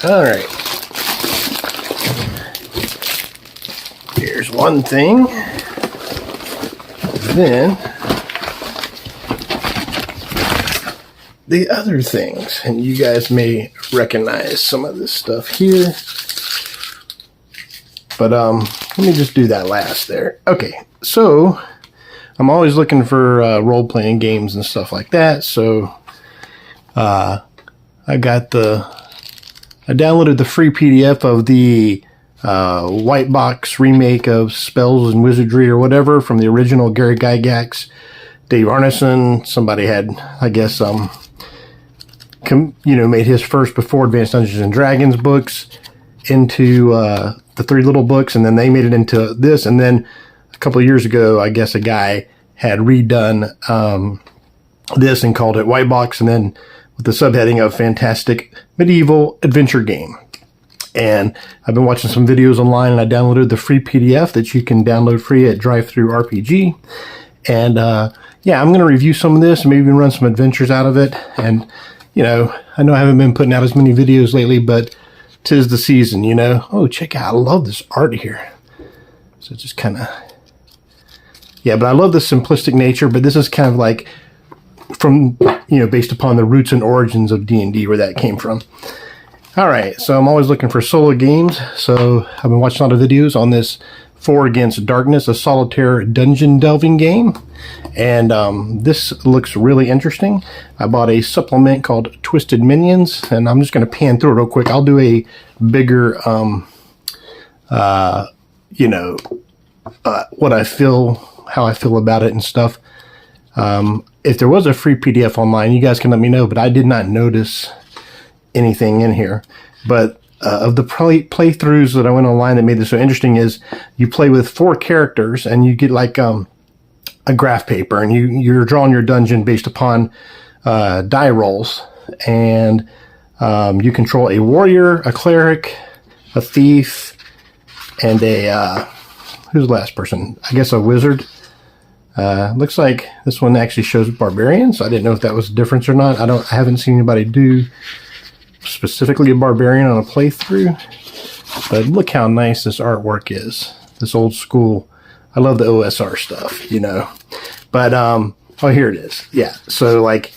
All right. Here's one thing. Then the other things, and you guys may recognize some of this stuff here. But let me just do that last there. Okay, so I'm always looking for role-playing games and stuff like that. So I downloaded the free PDF of the white box remake of Spells and Wizardry or whatever from the original Gary Gygax, Dave Arneson. Somebody had, I guess, made his first before Advanced Dungeons and Dragons books into the three little books, and then they made it into this. And then a couple of years ago, I guess a guy had redone this and called it White Box, and then with the subheading of Fantastic Medieval Adventure Game. And I've been watching some videos online, and I downloaded the free PDF that you can download free at DriveThruRPG. And yeah, I'm going to review some of this and maybe even run some adventures out of it. And I know I haven't been putting out as many videos lately, but 'tis the season, Oh, check out, I love this art here. So just kind of, yeah, but I love the simplistic nature, but this is kind of like from, based upon the roots and origins of D&D, where that came from. All right, so I'm always looking for solo games. So I've been watching a lot of videos on this 4 Against Darkness, a solitaire dungeon delving game. And this looks really interesting. I bought a supplement called Twisted Minions, and I'm just going to pan through it real quick. I'll do a bigger, what I feel, how I feel about it and stuff. If there was a free PDF online, you guys can let me know, but I did not notice anything in here. But of the playthroughs that I went online that made this so interesting is you play with 4 characters, and you get like a graph paper, and you're drawing your dungeon based upon die rolls. And you control a warrior, a cleric, a thief, and a who's the last person? I guess a wizard. Looks like this one actually shows barbarians. I didn't know if that was a difference or not. I haven't seen anybody do specifically a barbarian on a playthrough, but look how nice this artwork is. This old school. I love the OSR stuff, But oh, here it is. Yeah. So like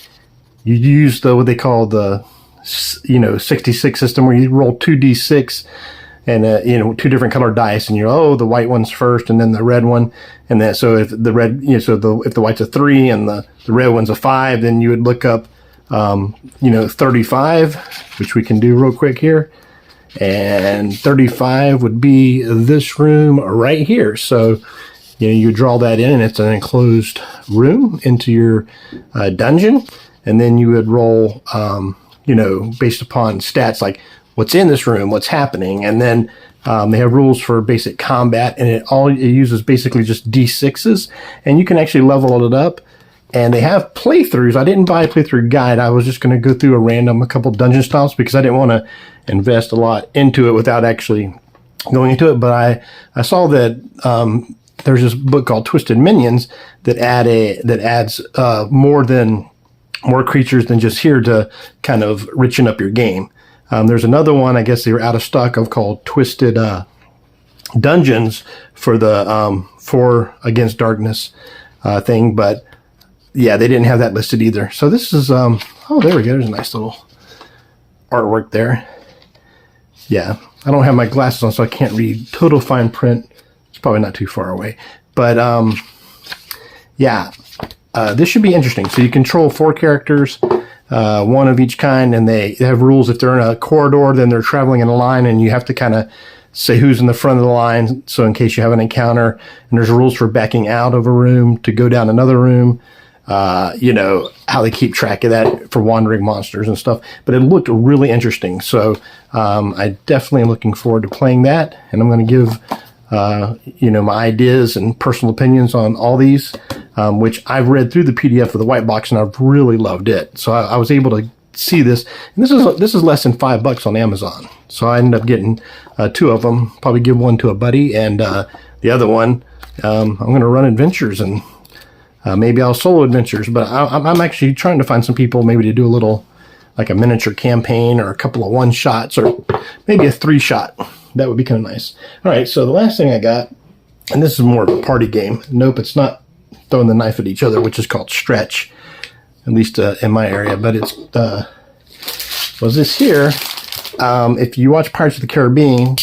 you use what they call the 66 system, where you roll 2d6 and 2 different colored dice, and the white one's first, and then the red one, and then so if the red, if the white's a 3 and the red one's a 5, then you would look up 35, which we can do real quick here, and 35 would be this room right here. So you draw that in, and it's an enclosed room into your dungeon, and then you would roll based upon stats like what's in this room, what's happening, and then they have rules for basic combat, and it uses basically just D6s, and you can actually level it up. And they have playthroughs. I didn't buy a playthrough guide. I was just going to go through a couple dungeon styles, because I didn't want to invest a lot into it without actually going into it. But I saw that there's this book called Twisted Minions that adds more creatures than just here to kind of richen up your game. There's another one, I guess they were out of stock of, called Twisted Dungeons for the 4 Against Darkness thing, but yeah, they didn't have that listed either. So this is, oh, there we go. There's a nice little artwork there. Yeah, I don't have my glasses on, so I can't read total fine print. It's probably not too far away. But, yeah, this should be interesting. So you control 4 characters, 1 of each kind, and they have rules. If they're in a corridor, then they're traveling in a line, and you have to kind of say who's in the front of the line, so in case you have an encounter. And there's rules for backing out of a room to go down another room. How they keep track of that for wandering monsters and stuff. But it looked really interesting. So I definitely am looking forward to playing that. And I'm going to give, my ideas and personal opinions on all these, which I've read through the PDF of the white box, and I've really loved it. So I was able to see this. And this is less than $5 on Amazon. So I ended up getting 2 of them. Probably give one to a buddy, and the other one, I'm going to run adventures, and maybe I'll solo adventures. But I'm actually trying to find some people maybe to do a little like a miniature campaign or a couple of 1-shots or maybe a 3-shot. That would be kind of nice. All right, so the last thing I got, and this is more of a party game. Nope, it's not throwing the knife at each other, which is called stretch, at least in my area. But it's was this here. If you watch Pirates of the Caribbean,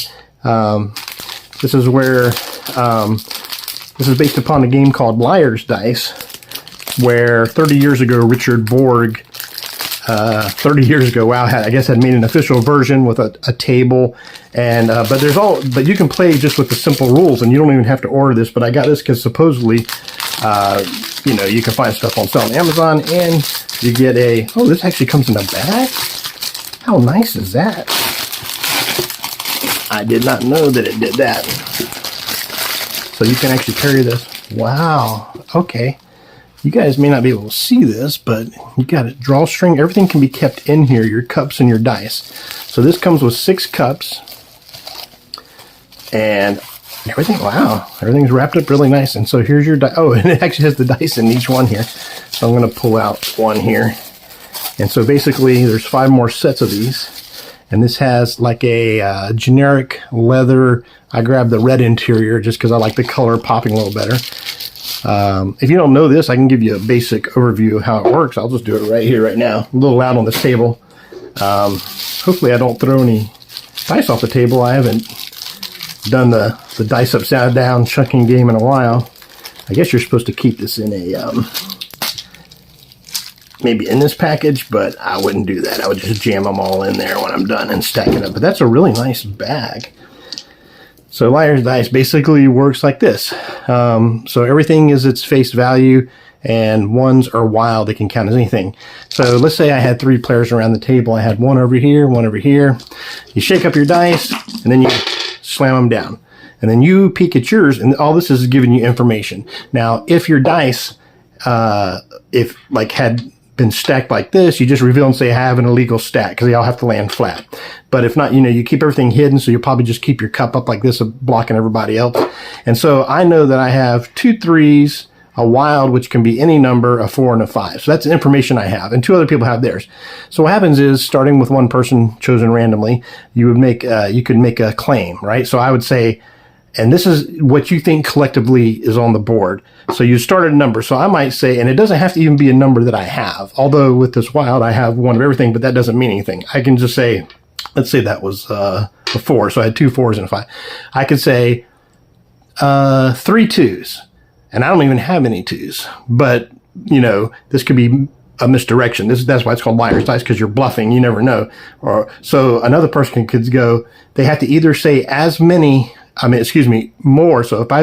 this is where this is based upon a game called Liar's Dice, where 30 years ago Richard Borg, 30 years ago, wow, had made an official version with a table, and but you can play just with the simple rules, and you don't even have to order this. But I got this because supposedly, you can find stuff on sale on Amazon, and you get this actually comes in a bag. How nice is that? I did not know that it did that. So you can actually carry this. Wow. Okay. You guys may not be able to see this, but you got a drawstring. Everything can be kept in here, your cups and your dice. So this comes with 6 cups. And everything, wow, everything's wrapped up really nice. And so here's your dice. Oh, and it actually has the dice in each one here. So I'm going to pull out one here. And so basically there's 5 more sets of these. And this has like a generic leather. I grabbed the red interior just because I like the color popping a little better. If you don't know this, I can give you a basic overview of how it works. I'll just do it right here, right now. A little loud on this table. Hopefully I don't throw any dice off the table. I haven't done the dice upside down chucking game in a while. I guess you're supposed to keep this in a, maybe in this package, but I wouldn't do that. I would just jam them all in there when I'm done and stack it up. But that's a really nice bag. So Liar's Dice basically works like this. So everything is its face value, and ones are wild. They can count as anything. So let's say I had 3 players around the table. I had one over here, one over here. You shake up your dice, and then you slam them down. And then you peek at yours, and all this is giving you information. Now, if your dice, had been stacked like this, you just reveal and say, I have an illegal stack, because they all have to land flat. But if not, you keep everything hidden, so you'll probably just keep your cup up like this, blocking everybody else. And so I know that I have 2 3s, a wild, which can be any number, a 4, and a 5. So that's the information I have, and 2 other people have theirs. So what happens is, starting with one person chosen randomly, you could make a claim, right? So I would say, and this is what you think collectively is on the board. So you start at a number. So I might say, and it doesn't have to even be a number that I have. Although with this wild, I have one of everything, but that doesn't mean anything. I can just say, let's say that was a 4. So I had 2 4s and a 5. I could say 3 2s. And I don't even have any 2s. But, this could be a misdirection. That's why it's called Liar's Dice, because you're bluffing. You never know. So another person could go, they have to either say more. So if I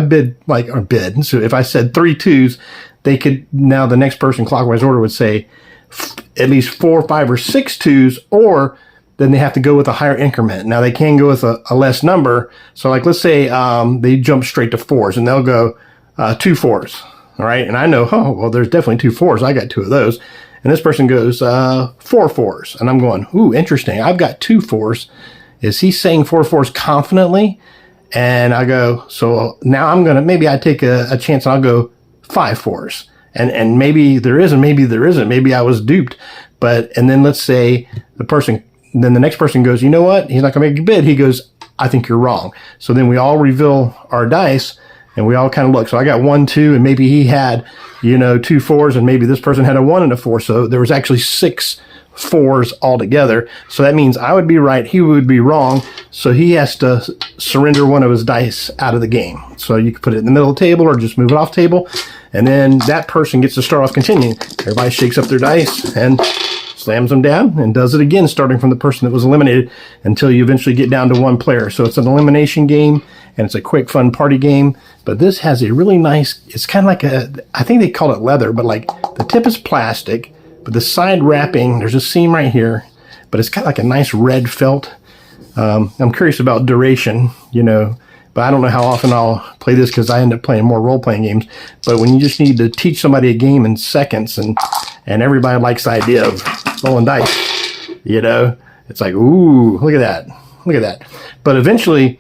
so if I said 3 2s, they could, now the next person clockwise order would say at least 4, 5, or 6 2s, or then they have to go with a higher increment. Now they can go with a less number. So like, let's say they jump straight to 4s, and they'll go 2 4s. All right. And I know, well, there's definitely 2 4s. I got 2 of those. And this person goes 4 4s. And I'm going, ooh, interesting. I've got 2 4s. Is he saying 4 4s confidently? And I go, so now maybe I take a chance, and I'll go 5 4s. And maybe there is, and maybe there isn't. Maybe I was duped. And then let's say then the next person goes, you know what? He's not going to make a bid. He goes, I think you're wrong. So then we all reveal our dice, and we all kind of look. So I got 1 2, and maybe he had, 2 4s, and maybe this person had a 1 and a 4. So there was actually 6 4s altogether. So that means I would be right, he would be wrong. So he has to surrender one of his dice out of the game. So you can put it in the middle of the table, or just move it off table. And then that person gets to start off continuing. Everybody shakes up their dice and slams them down, and does it again, starting from the person that was eliminated, until you eventually get down to 1 player. So it's an elimination game, and it's a quick, fun party game. But this has a really nice, it's kind of like I think they call it leather, but like the tip is plastic, but the side wrapping, there's a seam right here, but it's kind of like a nice red felt. I'm curious about duration, but I don't know how often I'll play this, because I end up playing more role-playing games. But when you just need to teach somebody a game in seconds, and everybody likes the idea of rolling dice, it's like, ooh, look at that. Look at that. But eventually,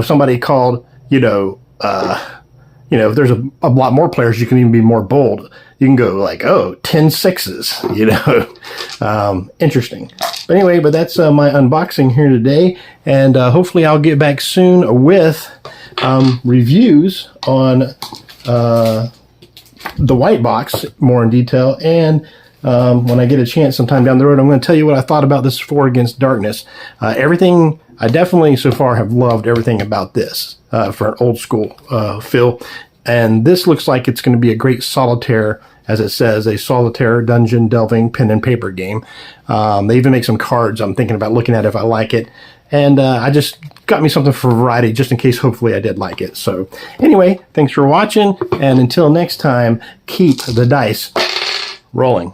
somebody called, if there's a lot more players, you can even be more bold. You can go like, 10 6s, interesting. But anyway, that's my unboxing here today, and hopefully I'll get back soon with reviews on the white box more in detail, and when I get a chance sometime down the road, I'm going to tell you what I thought about this For Against Darkness. Everything, I definitely so far have loved everything about this for an old school feel. And this looks like it's going to be a great solitaire, as it says, a solitaire dungeon delving pen and paper game. They even make some cards I'm thinking about looking at if I like it. And I just got me something for variety just in case hopefully I did like it. So anyway, thanks for watching. And until next time, keep the dice rolling.